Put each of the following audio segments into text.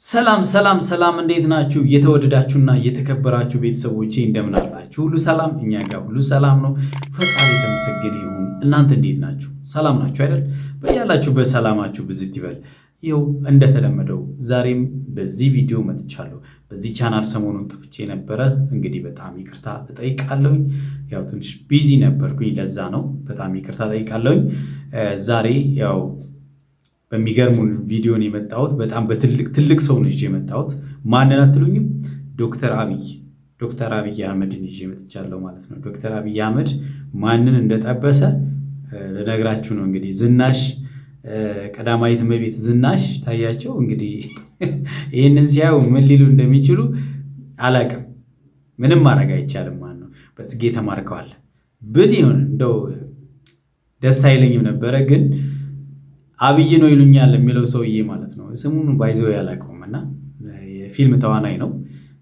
ሰላም ሰላም ሰላም፣ እንዴት ናችሁ? እየተወደዳችሁና እየተከበራችሁ ቤተሰቦቼ እንደምን አላችሁ? ሁሉ ሰላም? እኛ ጋር ሁሉ ሰላም ነው። ፈጣሪ የተመሰገነ ይሁን። እናንተ እንዴት ናችሁ? ሰላም ናችሁ አይደል? በያላችሁበት ሰላማችሁ ብዝት ይበል። ይኸው እንደተለመደው ዛሬም በዚህ ቪዲዮ መጥቻለሁ። በዚህ ቻናል ሰሞኑን ጠፍቼ ነበረ። እንግዲህ በጣም ይቅርታ እጠይቃለሁኝ። ያው ትንሽ ቢዚ ነበርኩኝ፣ ለዛ ነው። በጣም ይቅርታ እጠይቃለሁኝ። ዛሬ ያው በሚገርሙን ቪዲዮን የመጣሁት በጣም በትልቅ ሰው ነው ይዤ የመጣሁት። ማንን አትሉኝም? ዶክተር አብይ አህመድን ይዤ መጥቻለሁ ማለት ነው። ዶክተር አብይ አህመድ ማንን እንደጠበሰ ልነግራችሁ ነው። እንግዲህ ዝናሽ ቀዳማዊት እመቤት ዝናሽ ታያቸው። እንግዲህ ይህንን ሲያዩ ምን ሊሉ እንደሚችሉ አላውቅም። ምንም ማድረግ አይቻልም ማለት ነው። በጽጌ ተማርከዋል ብል ይሁን እንደው ደስ አይለኝም ነበረ ግን አብይ ነው ይሉኛል የሚለው ሰውዬ ማለት ነው። ስሙን ባይዘው ያላቀውም እና የፊልም ተዋናይ ነው፣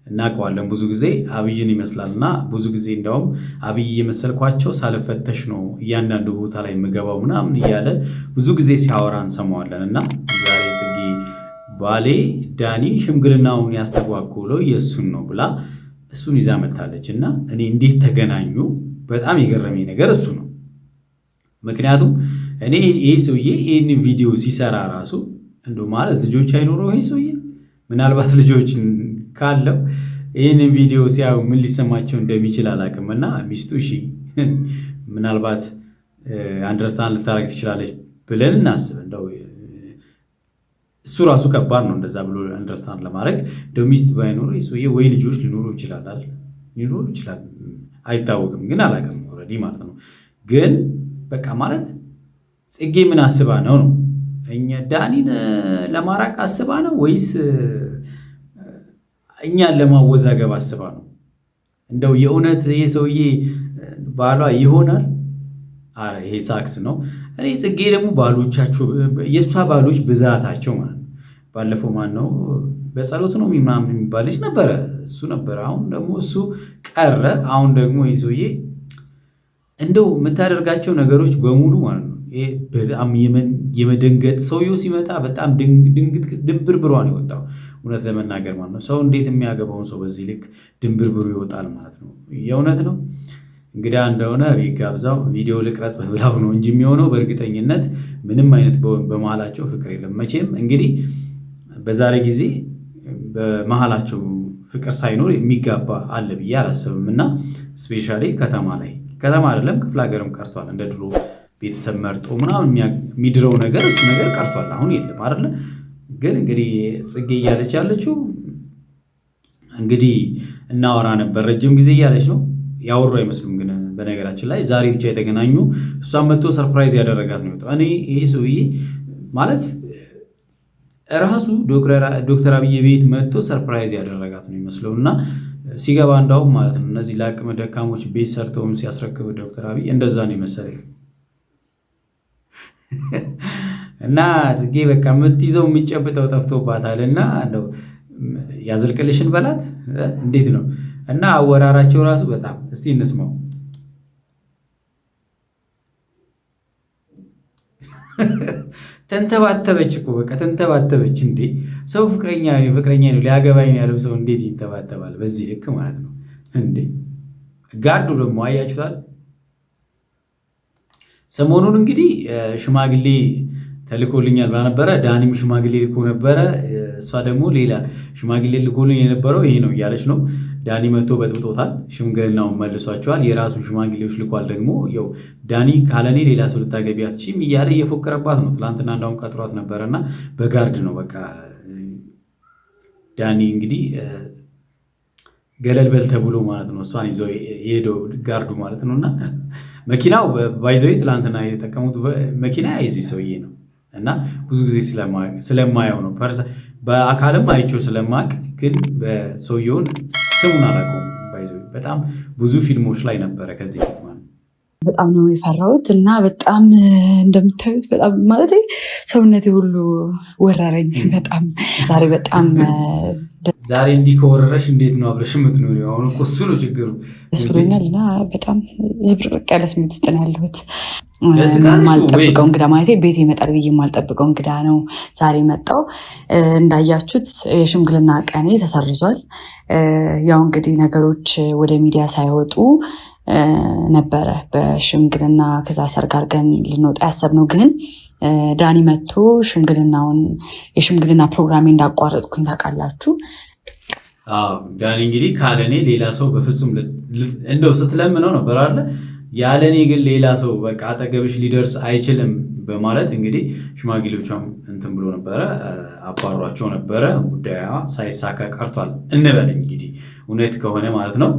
እናውቀዋለን። ብዙ ጊዜ አብይን ይመስላል እና ብዙ ጊዜ እንደውም አብይ የመሰልኳቸው ሳልፈተሽ ነው እያንዳንዱ ቦታ ላይ የምገባው ምናምን እያለ ብዙ ጊዜ ሲያወራ እንሰማዋለን። እና ዛሬ ጽጌ ባሌ ዳኒ ሽምግልናውን ያስተጓጎለው የእሱን ነው ብላ እሱን ይዛ መታለች። እና እኔ እንዴት ተገናኙ? በጣም የገረመኝ ነገር እሱ ነው። ምክንያቱም እኔ ይህ ሰውዬ ይህን ቪዲዮ ሲሰራ ራሱ እንደ ማለት ልጆች አይኖረው ይህ ሰውዬ ምናልባት ልጆችን ካለው ይህንን ቪዲዮ ሲያዩ ምን ሊሰማቸው እንደሚችል አላውቅም። እና ሚስቱ እሺ ምናልባት አንደርስታንድ ልታረግ ትችላለች ብለን እናስብ። እንደው እሱ ራሱ ከባድ ነው እንደዛ ብሎ አንደርስታንድ ለማድረግ። እንደው ሚስት ባይኖረው ይህ ሰውዬ ወይ ልጆች ሊኖሩ ይችላል አይደል? ሊኖሩ ይችላል አይታወቅም፣ ግን አላውቅም ኦልሬዲ ማለት ነው። ግን በቃ ማለት ጽጌ ምን አስባ ነው እኛ ዳኒን ለማራቅ አስባ ነው ወይስ እኛን ለማወዛገብ አስባ ነው? እንደው የእውነት ይሄ ሰውዬ ባሏ ይሆናል? አረ ይሄ ሳክስ ነው። እኔ ጽጌ ደግሞ ባሎቻቸው የእሷ ባሎች ብዛታቸው ማለት ነው። ባለፈው ማን ነው በጸሎት ነው ምናምን የሚባል ልጅ ነበረ፣ እሱ ነበረ። አሁን ደግሞ እሱ ቀረ። አሁን ደግሞ ይሄ ሰውዬ እንደው የምታደርጋቸው ነገሮች በሙሉ ማለት ነው በጣም የመደንገጥ ሰውየው ሲመጣ በጣም ድንብርብሯ ነው የወጣው። እውነት ለመናገር ማለት ነው ሰው እንዴት የሚያገባውን ሰው በዚህ ልክ ድንብርብሩ ይወጣል ማለት ነው። የእውነት ነው። እንግዲህ እንደሆነ ቤት ጋብዛው ቪዲዮ ልቅረጽ ብላው ነው እንጂ የሚሆነው በእርግጠኝነት ምንም አይነት በመሀላቸው ፍቅር የለም። መቼም እንግዲህ በዛሬ ጊዜ በመሀላቸው ፍቅር ሳይኖር የሚጋባ አለ ብዬ አላስብም። እና ስፔሻሊ ከተማ አይደለም ክፍለ ሀገርም ቀርቷል። እንደ ድሮ ቤተሰብ መርጦ ምናምን የሚድረው ነገር እሱ ነገር ቀርቷል። አሁን የለም አይደለ? ግን እንግዲህ ጽጌ እያለች ያለችው እንግዲህ እናወራ ነበር ረጅም ጊዜ እያለች ነው። ያወሩ አይመስሉም። ግን በነገራችን ላይ ዛሬ ብቻ የተገናኙ እሷን መጥቶ ሰርፕራይዝ ያደረጋት ነው የወጣው። እኔ ይሄ ሰውዬ ማለት ራሱ ዶክተር አብይ ቤት መጥቶ ሰርፕራይዝ ያደረጋት ነው ይመስለው እና ሲገባ እንዳውም ማለት ነው እነዚህ ለአቅመ ደካሞች ቤት ሰርተውም ሲያስረክብ ዶክተር አብይ እንደዛ ነው የመሰለኝ። እና ጽጌ በቃ የምትይዘው የሚጨብጠው ጠፍቶባታል። እና እንደው ያዝልቅልሽን በላት እንዴት ነው? እና አወራራቸው ራሱ በጣም እስቲ እንስማው። ተንተባተበች እኮ በቃ ተንተባተበች። እንዴ ሰው ፍቅረኛ ነው ሊያገባኝ ነው ያለው ሰው እንዴት ይንተባተባል? በዚህ ልክ ማለት ነው እንዴ። ጋርዱ ደግሞ አያችሁታል። ሰሞኑን እንግዲህ ሽማግሌ ተልኮልኛል ብላ ነበረ። ዳኒም ሽማግሌ ልኮ ነበረ። እሷ ደግሞ ሌላ ሽማግሌ ልኮልኝ የነበረው ይሄ ነው እያለች ነው። ዳኒ መጥቶ በጥብጦታል። ሽምግልናውን መልሷቸዋል። የራሱን ሽማግሌዎች ልኳል። ደግሞ ያው ዳኒ ካለኔ ሌላ ሰው ልታገቢ አትችይም እያለ እየፎከረባት ነው። ትናንትና እንዳውም ቀጥሯት ነበረና በጋርድ ነው በቃ ዳኒ እንግዲህ ገለል በል ተብሎ ማለት ነው እሷን ይዞ የሄደው ጋርዱ ማለት ነው። እና መኪናው ባይዘው ትላንትና የተጠቀሙት መኪና የዚህ ሰውዬ ነው። እና ብዙ ጊዜ ስለማየው ነው በአካልም አይቼው ስለማቅ፣ ግን በሰውየውን ስሙን አላውቀውም። ባይዘው በጣም ብዙ ፊልሞች ላይ ነበረ ከዚህ ፊት ማለት በጣም ነው የፈራሁት። እና በጣም እንደምታዩት በጣም ማለት ሰውነቴ ሁሉ ወረረኝ። በጣም ዛሬ በጣም ዛሬ እንዲህ ከወረረሽ እንዴት ነው አብረሽ የምትኖሪው? አሁን እኮ እሱ ነው ችግሩ። ደስ ብሎኛል እና በጣም ዝብርቅ ያለ ስሜት ውስጥ ነው ያለሁት። ማልጠብቀው እንግዳ ማለት ቤት ይመጣል ብዬ ማልጠብቀው እንግዳ ነው ዛሬ መጣው። እንዳያችሁት የሽምግልና ቀኔ ተሰርዟል። ያው እንግዲህ ነገሮች ወደ ሚዲያ ሳይወጡ ነበረ በሽምግልና ከዛ ሰርግ አድርገን ልንወጣ ያሰብነው። ግን ዳኒ መጥቶ የሽምግልና ፕሮግራሜ እንዳቋረጥኩኝ ታውቃላችሁ። ዳኒ እንግዲህ ካለኔ ሌላ ሰው በፍጹም እንደው ስትለምነው ነበር አለ ያለኔ ግን ሌላ ሰው በቃ አጠገብሽ ሊደርስ አይችልም በማለት እንግዲህ ሽማግሌዎቿም እንትን ብሎ ነበረ፣ አባሯቸው ነበረ። ጉዳዩ ሳይሳካ ቀርቷል እንበል እንግዲህ እውነት ከሆነ ማለት ነው።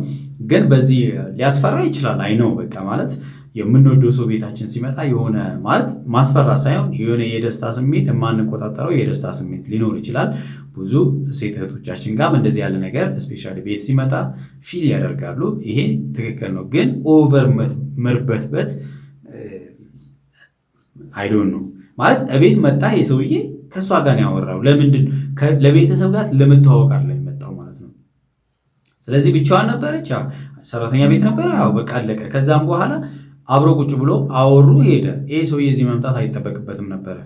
ግን በዚህ ሊያስፈራ ይችላል። አይ ነው በቃ ማለት የምንወደው ሰው ቤታችን ሲመጣ የሆነ ማለት ማስፈራት ሳይሆን የሆነ የደስታ ስሜት የማንቆጣጠረው የደስታ ስሜት ሊኖር ይችላል። ብዙ ሴት እህቶቻችን ጋር እንደዚህ ያለ ነገር እስፔሻሊ ቤት ሲመጣ ፊል ያደርጋሉ። ይሄ ትክክል ነው። ግን ኦቨር መርበትበት አይዶን ነው ማለት እቤት መጣ የሰውዬ ከእሷ ጋር ነው ያወራው። ለምንድን ለቤተሰብ ጋር ለመተዋወቅ አለ የመጣው ማለት ነው። ስለዚህ ብቻዋን ነበረች፣ ሰራተኛ ቤት ነበረ። በቃ አለቀ። ከዛም በኋላ አብሮ ቁጭ ብሎ አወሩ፣ ሄደ። ይሄ ሰውዬ እዚህ መምጣት አይጠበቅበትም ነበረ።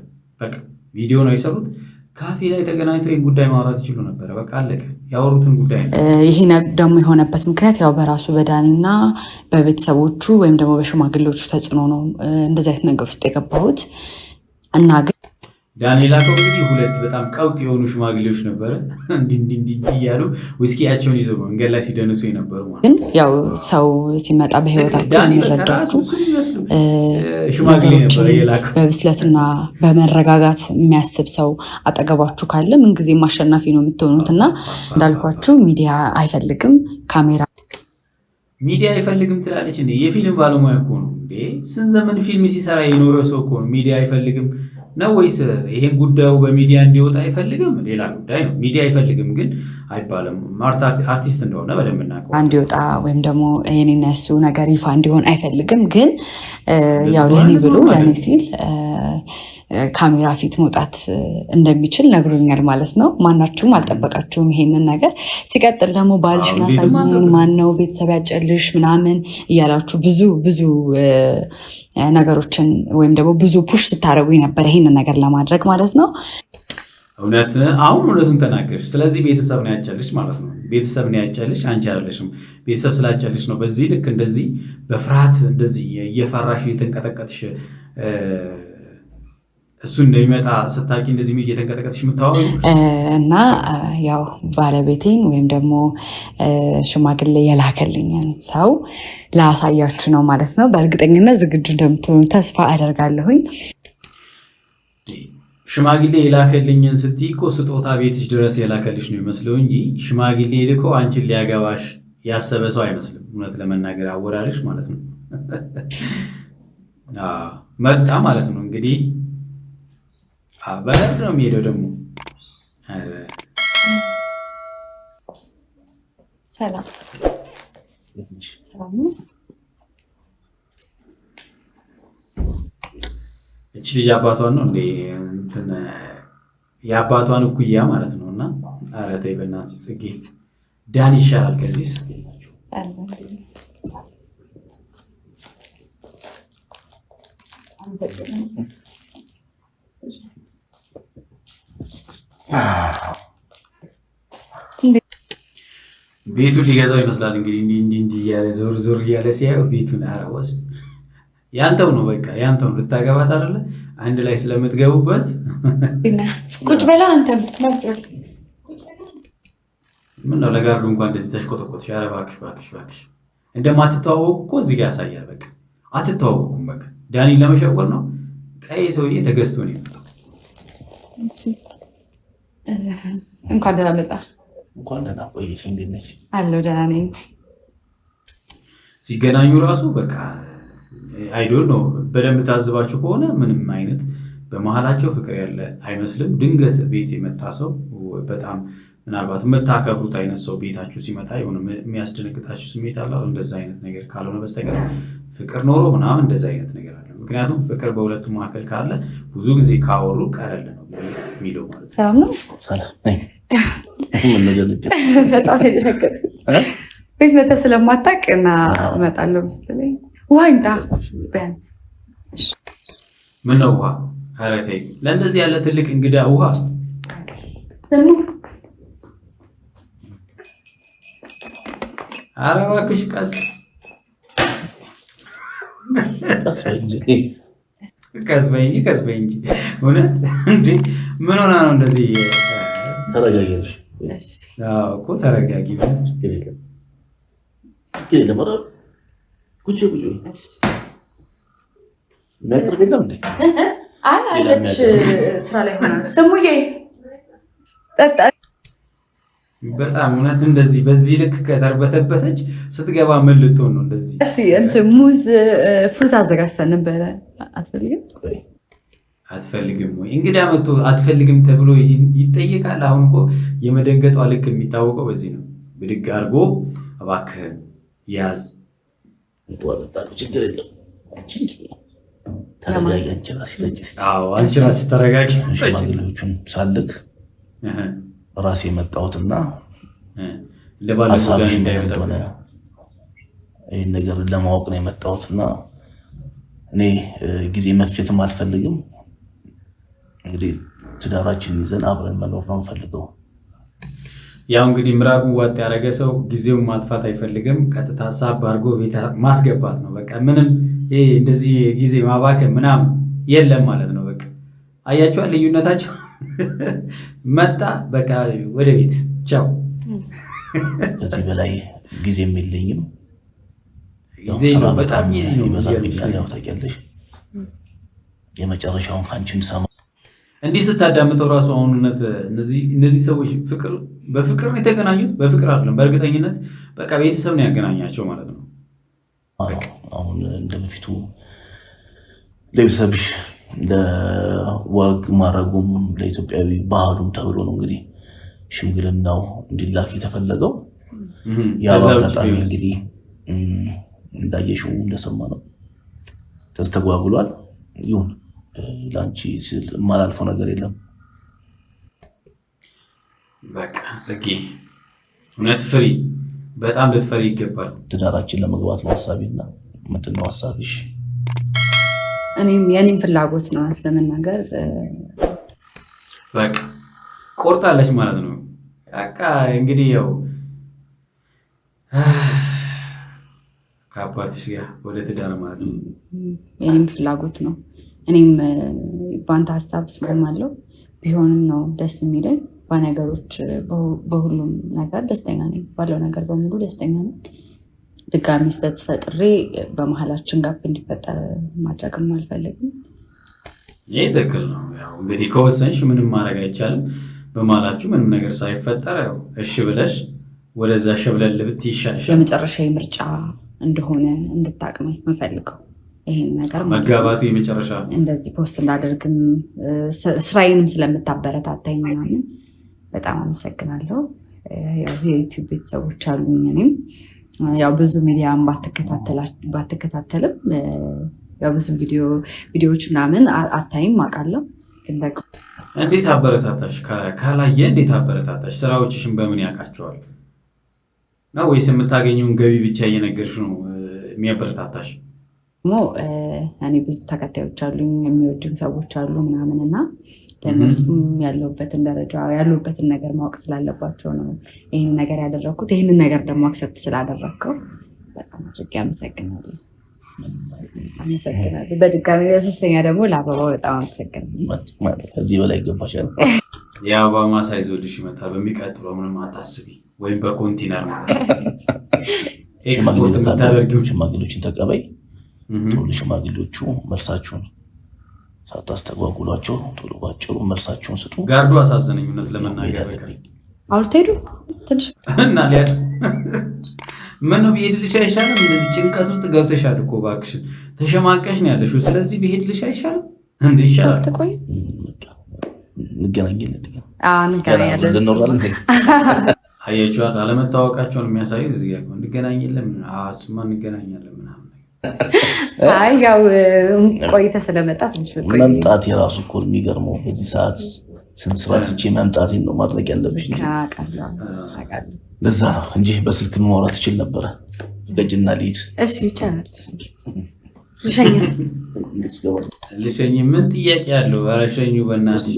በቃ ቪዲዮ ነው የሰሩት። ካፌ ላይ ተገናኝተው ይህን ጉዳይ ማውራት ይችሉ ነበረ። በቃ አለቀ። ያወሩትን ጉዳይ ነው። ይህ ደግሞ የሆነበት ምክንያት ያው በራሱ በዳኒና በቤተሰቦቹ ወይም ደግሞ በሽማግሌዎቹ ተጽዕኖ ነው እንደዚህ አይነት ነገር ውስጥ የገባሁት እና ግን ዳኒ ላከው እንግዲህ ሁለት በጣም ቀውጥ የሆኑ ሽማግሌዎች ነበረ። እንዲህ እያሉ ውስኪያቸውን ይዘው መንገድ ላይ ሲደንሱ የነበሩ ማለት ግን ያው ሰው ሲመጣ በህይወታቸው የሚረዳችሁ በብስለትና በመረጋጋት የሚያስብ ሰው አጠገባችሁ ካለ ምንጊዜም አሸናፊ ነው የምትሆኑት። እና እንዳልኳችሁ ሚዲያ አይፈልግም፣ ካሜራ ሚዲያ አይፈልግም ትላለች። የፊልም ባለሙያ እኮ ነው እንዴ! ስንት ዘመን ፊልም ሲሰራ የኖረ ሰው እኮ ነው። ሚዲያ አይፈልግም ነው ወይስ ይሄን ጉዳዩ በሚዲያ እንዲወጣ አይፈልግም? ሌላ ጉዳይ ነው። ሚዲያ አይፈልግም ግን አይባልም። አርቲስት እንደሆነ በደንብ እናውቀው። እንዲወጣ ወይም ደግሞ የኔና እሱ ነገር ይፋ እንዲሆን አይፈልግም። ግን ያው ለኔ ብሎ ለኔ ሲል ካሜራ ፊት መውጣት እንደሚችል ነግሮኛል ማለት ነው። ማናችሁም አልጠበቃችሁም ይሄንን ነገር። ሲቀጥል ደግሞ ባልሽን አሳይን፣ ማነው ቤተሰብ ያጨልሽ ምናምን እያላችሁ ብዙ ነገሮችን ወይም ደግሞ ብዙ ፑሽ ስታደርጉ ነበር ይሄንን ነገር ለማድረግ ማለት ነው። አሁን እውነቱን ተናገርሽ። ስለዚህ ቤተሰብ ነው ያጨልሽ ማለት ነው። ቤተሰብ ነው ያጨልሽ፣ አንቺ አይደለሽም። ቤተሰብ ስላጨልሽ ነው በዚህ ልክ እንደዚህ በፍርሃት እንደዚህ እየፈራሽ እየተንቀጠቀጥሽ እሱ እንደሚመጣ ስታቂ እንደዚህ እየተንቀጠቀጥሽ የምታወሩ እና ያው ባለቤቴን ወይም ደግሞ ሽማግሌ የላከልኝን ሰው ላሳያችሁ ነው ማለት ነው። በእርግጠኝነት ዝግጁ እንደምትሆኑ ተስፋ አደርጋለሁኝ። ሽማግሌ የላከልኝን ስትይ እኮ ስጦታ ቤትሽ ድረስ የላከልሽ ነው ይመስለው እንጂ ሽማግሌ ልኮ አንቺን ሊያገባሽ ያሰበ ሰው አይመስልም። እውነት ለመናገር አወራርሽ ማለት ነው። መጣ ማለት ነው እንግዲህ በደንብ ነው የሚሄደው። ደግሞ ሰላም እቺ ልጅ አባቷን ነው እንዴ? የአባቷን እኩያ ማለት ነው። እና ኧረ ተይ በእናትሽ ጽጌ፣ ዳኒ ይሻላል ከዚህስ። ቤቱን ሊገዛው ይመስላል እንግዲህ እንዲህ እያለ ዞር ዞር እያለ ሲያየው ቤቱን አረወስ ያንተው ነው በቃ ያንተው ነው። ልታገባት አይደለ? አንድ ላይ ስለምትገቡበት ቁጭ በላ አንተም ምን ነው ለጋርዱ እንኳን እንደዚህ ተሽቆጠቆጥሽ። ኧረ እባክሽ እባክሽ እባክሽ። እንደማትተዋወቁ እኮ እዚህ ጋር ያሳያል። በቃ አትተዋወቁም። በቃ ዳኒን ለመሸወር ነው። ቀይ ሰውዬ ተገዝቶ ነው የመጣው። እንኳን ደህና መጣ። እንኳን ደህና ቆየሽ። እንዴት ነሽ? አለሁ ደህና ነኝ። ሲገናኙ ራሱ በቃ አይዶን ነው። በደንብ ታዝባችሁ ከሆነ ምንም አይነት በመሀላቸው ፍቅር ያለ አይመስልም። ድንገት ቤት የመጣ ሰው በጣም ምናልባት የምታከብሩት አይነት ሰው ቤታችሁ ሲመጣ የሆነ የሚያስደነግጣችሁ ስሜት አለ። እንደዛ አይነት ነገር ካልሆነ በስተቀር ፍቅር ኖሮ ምናምን እንደዛ አይነት ነገር አለ። ምክንያቱም ፍቅር በሁለቱ መካከል ካለ ብዙ ጊዜ ካወሩ ቀለል ነው የሚለው ማለት ነው። ሰላም ነው። ሰላም በጣም የደነገጥኩት ቤት መተህ ስለማታውቅ እና እመጣለሁ መሰለኝ። ውሃ ይምጣ ቢያንስ። ምነው ውሃ? ኧረ ተይ፣ ለእንደዚህ ያለ ትልቅ እንግዳ ውሃ። ኧረ እባክሽ ቀስ ቀስ በይ እንጂ እውነት እንዴ! ምን ሆና ነው እንደዚህ? ተረጋጊ እኮ ተረጋጊ። ስራ ላይ ሆና ስሙዬ ጠጣ። በጣም እውነት እንደዚህ በዚህ ልክ ከተርበተበተች ስትገባ ምን ልትሆን ነው? እንደዚህ ሙዝ ፍሩት አዘጋጅተን ነበረ። አትፈልግም ወይ? እንግዳ መጥቶ አትፈልግም ተብሎ ይጠየቃል? አሁን እኮ የመደንገጧ ልክ የሚታወቀው በዚህ ነው። ብድግ አድርጎ እባክህን ያዝ። ችግር የለም ተረጋጊ። አንቺ ራስሽ ተረጋጊ። ሽማግሌዎቹን ሳልክ ራሴ የመጣሁትና ሀሳብሽ እንደሆነ ይህን ነገር ለማወቅ ነው የመጣሁትና እኔ ጊዜ መፍጀትም አልፈልግም። እንግዲህ ትዳራችን ይዘን አብረን መኖር ነው የምፈልገው። ያው እንግዲህ ምራቁን ዋጥ ያደረገ ሰው ጊዜውን ማጥፋት አይፈልግም። ቀጥታ ሳብ አድርጎ ቤት ማስገባት ነው በቃ። ምንም ይሄ እንደዚህ ጊዜ ማባከን ምናምን የለም ማለት ነው በቃ። አያችኋል ልዩነታቸው? መጣ በቃ ወደ ቤት ቻው። ከዚህ በላይ ጊዜም የለኝም። ጊዜ ነው በጣም ጊዜ ነው ይበዛብኛል። ያው ታውቂያለሽ የመጨረሻውን ካንቺን ሰማ እንዲህ ስታዳምጠው ራሱ አሁንነት እነዚህ ሰዎች በፍቅር ነው የተገናኙት። በፍቅር አይደለም በእርግጠኝነት በቃ ቤተሰብ ነው ያገናኛቸው ማለት ነው። አሁን እንደበፊቱ ለቤተሰብሽ ለወግ ማረጉም ለኢትዮጵያዊ ባህሉም ተብሎ ነው እንግዲህ ሽምግልናው እንዲላክ የተፈለገው። ያው አጋጣሚ እንግዲህ እንዳየሽው እንደሰማ ነው ተስተጓጉሏል። ይሁን ለአንቺ ስል የማላልፈው ነገር የለም። በቃ ጽጌ እውነት ፍሪ፣ በጣም ልትፈሪ ይገባል። ትዳራችን ለመግባት ነው ሀሳቤና ምንድን ነው ሀሳብሽ? የኔም ፍላጎት ነው ለመናገር። በቃ ቆርጣለች ማለት ነው። በቃ እንግዲህ ያው ከአባትሽ ጋር ወደ ትዳር ማለት ነው። የኔም ፍላጎት ነው። እኔም በአንተ ሀሳብ እስማማለሁ። ቢሆንም ነው ደስ የሚለኝ። በነገሮች በሁሉም ነገር ደስተኛ ነኝ። ባለው ነገር በሙሉ ደስተኛ ነኝ። ድጋሚ ስህተት ፈጥሬ በመሀላችን ጋፕ እንዲፈጠር ማድረግም አልፈልግም። ይህ ትክክል ነው። ያው እንግዲህ ከወሰንሽ ምንም ማድረግ አይቻልም። በመሀላችሁ ምንም ነገር ሳይፈጠር ያው እሺ ብለሽ ወደዛ ሸብለል ብትይ ይሻልሻል። የመጨረሻ ምርጫ እንደሆነ እንድታቅ ነው የምፈልገው። ይሄን ነገር መጋባቱ የመጨረሻ እንደዚህ ፖስት እንዳደርግም ስራዬንም ስለምታበረታታኝ ምናምን በጣም አመሰግናለሁ። የዩቲዩብ ቤተሰቦች አሉኝ። እኔም ያው ብዙ ሚዲያም ባትከታተልም ያው ብዙ ቪዲዮዎች ምናምን አታይም አውቃለሁ። እንዴት አበረታታሽ? ካላየ እንዴት አበረታታሽ? ስራዎችሽን በምን ያውቃቸዋል ነው ወይስ የምታገኘውን ገቢ ብቻ እየነገርሽ ነው የሚያበረታታሽ? እኔ ብዙ ተከታዮች አሉኝ፣ የሚወዱኝ ሰዎች አሉ ምናምን እና ለእነሱም ያለሁበትን ደረጃ ያሉበትን ነገር ማወቅ ስላለባቸው ነው ይህን ነገር ያደረግኩት። ይህንን ነገር ደግሞ አክሰፕት ስላደረግከው በጣም አድርጌ አመሰግናለሁ። በድጋሚ በሶስተኛ ደግሞ ለአበባው በጣም አመሰግናለሁ። ከዚህ በላይ ይገባሻል። የአበባ ማሳ ይዞልሽ ይመጣል። በሚቀጥለው ምንም አታስቢ። ወይም በኮንቲነር ማለት ኤክስፖርት የምታደርጊው ሽማግሌዎችን ተቀበይ። ቶሎ ሽማግሌዎቹ መልሳችሁን ሳታስተጓጉሏቸው ቶሎ ባጭሩ መልሳችሁን ስጡ። ጋርዱ አሳዘነኝ እውነት ለመናገር አውልት ሄዱ ትንሽ እና ሊያድ ምነው ብሄድልሽ አይሻልም? እንደዚህ ጭንቀት ውስጥ ገብተሻል እኮ እባክሽን፣ ተሸማቀሽ ነው ያለሽው። ስለዚህ ብሄድልሽ አይሻልም? እንደ ይሻላል። ተቆይ እንገናኛለን። አያችኋል፣ አለመታወቃቸውን የሚያሳዩ እዚህ ጋር እንገናኛለን። እሱማ እንገናኛለን ምናምን። አይ ያው ቆይተህ ስለመጣ ትንሽ መምጣት የራሱ እኮ የሚገርመው በዚህ ሰዓት ስንት ስራ ትቼ መምጣቴን ነው ማድረግ ያለብሽ እንጂ ለዛ ነው እንጂ በስልክ ማውራት ትችል ነበረ። ገጅና ልሂድ። እሺ ይቻላል። ልሸኝ ምን ጥያቄ አለው? ኧረ ሸኙ በእናትሽ።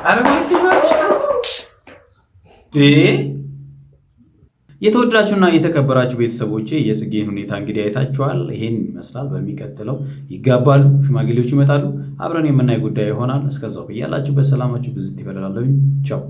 ኧረ እባክሽ ቀስ። የተወደዳችሁና የተከበራችሁ ቤተሰቦቼ የጽጌን ሁኔታ እንግዲህ አይታችኋል። ይሄን ይመስላል። በሚቀጥለው ይጋባሉ፣ ሽማግሌዎቹ ይመጣሉ፣ አብረን የምናይ ጉዳይ ይሆናል። እስከዛው ብያላችሁበት ሰላማችሁ ብዝት ይበላል። ቻው